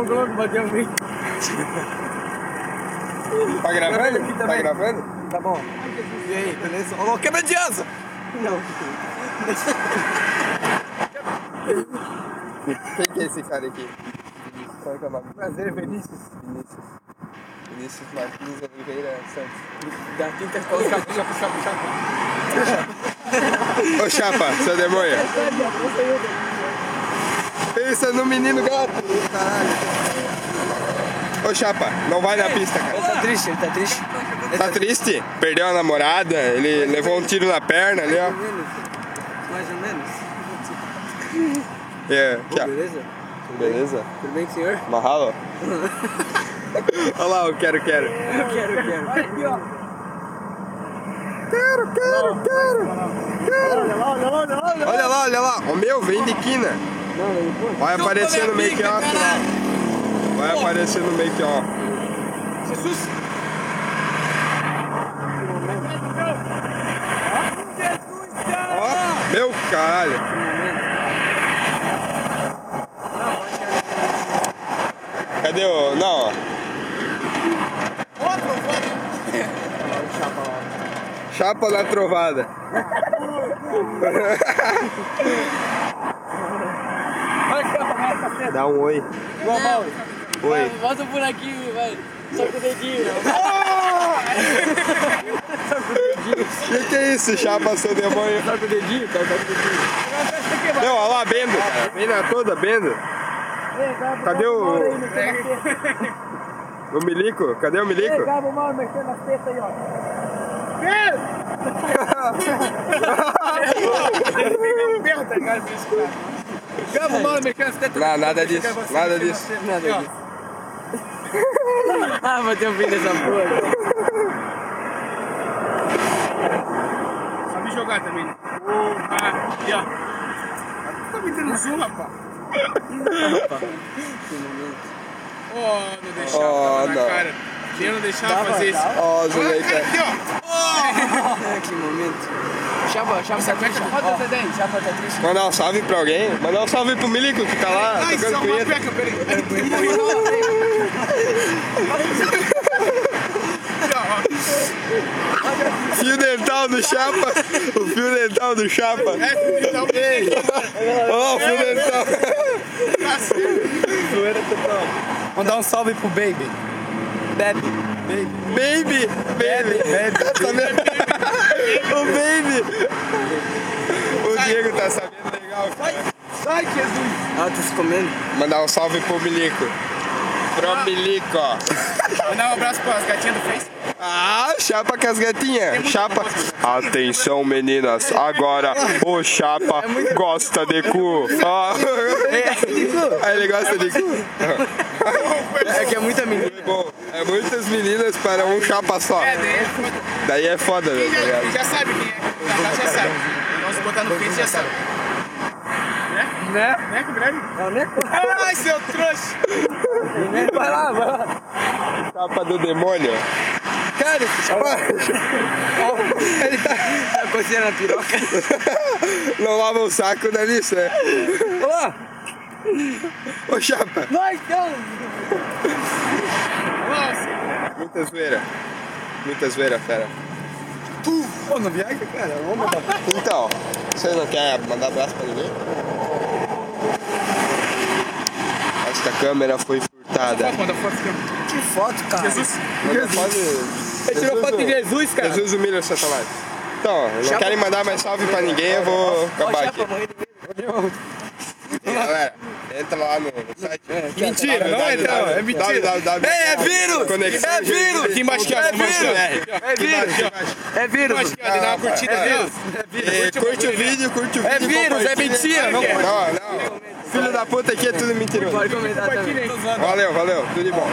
Globo, bateu bem. Tá gravando? Tá gravando? Tá bom. E aí, beleza? Ô, quebra de asa! Não. Quem que é esse cara aqui? Qual é que é o nome? Prazer, Vinícius. Vinícius Martins Oliveira Santos. Da quinta escola, chapa. Ô chapa, seu demônio. Pensa no menino gato. Caralho. Ô chapa, não vai na pista, cara. Ele tá triste, ele tá triste. Tá triste? Perdeu a namorada, ele levou um tiro na perna ali, ó. Mais ou menos. É, aqui, ó. Beleza? Beleza? Tudo bem com o senhor? Mahalo? Olha lá, eu quero. Eu quero. Aqui, ó. Quero. Olha lá. O meu vem de quina. Vai aparecer no make off lá. Vai aparecer no make off. Jesus! Ó, meu caralho. Cadê o... Não, ó. Chapa na trovada. Dá um oi. Oi. Bota um buraquinho, vai. Só com o dedinho. Que é isso, chapa, seu demônio? Só com o dedinho, cara. Só com o dedinho. Não, olha lá, Bendo, cara. Menina toda, Bendo. Cadê o... O Milico? Cadê o Milico? Gabo, mal mexendo nas tetas aí, ó. Gabo, mal mexendo nas tetas. Não, nada disso. Nada disso. Ah, vai ter um vídeo dessa porra. Sabe jogar também, né? Aqui, ó. Tá me dando zoom, rapaz. Não deixava, tava na não. cara. Quem não deixava fazer isso? Ó, Zuleika. Aqui, ó. Que momento. Chapa tá triste. Chapa tá triste. Mandar um salve pra alguém? Mandar um salve pro Milico que tá lá Ai, tocando só uma punheta. peca, peraí. Fio dental do chapa. O fio dental do chapa. Então, Ó, o fio dental. Zoeira total. Mandar um salve pro Baby. Baby. O Baby. O Diego tá sabendo legal, cara. sai, Jesus. Ah, tá se comendo? Mandar um salve pro Milico. Pro Milico, ó. Mandar um abraço pras gatinhas do Face. Ah, chapa com as gatinhas. Chapa. Atenção, meninas. Agora o chapa gosta de cu. Ó. Ah, ele gosta de cu. É que é muita menina. Bom, é muitas meninas para um chapa só. Daí é foda, velho. tá ligado? Já sabe quem é. Já sabe. Então se botar no Face já sabe. Né? Neco grande? É o Neco. Ai, seu trouxa. Vai lá. Chapa do demônio. Cara, ele tá coceando a piroca. Não lava o saco da lista, né? Olá! Ô, chapa. Vai, cara! Nossa. Muita zoeira, fera. Pô, não viaja, cara? Vamos mandar. Então, você não quer mandar abraço pra ninguém? Esta câmera foi furtada. Manda foto aqui. Que foto, cara? Jesus. Manda foto. Ele tirou foto de Jesus, cara. Jesus humilha o Satanás. Então, não querem mandar mais salve pra ninguém, eu vou acabar aqui. Galera, entra lá no site. Mentira, não é não, é mentira. É vírus! Conexão É vírus! Aqui embaixo aqui, ó. É vírus! É vírus! É vírus! Aqui, ó, dá uma curtida aqui, Curte o vídeo, É vírus, é compartilha. mentira! Não Não. Filho da puta aqui é tudo mentiroso. pode comentar também. Valeu, tudo de bom.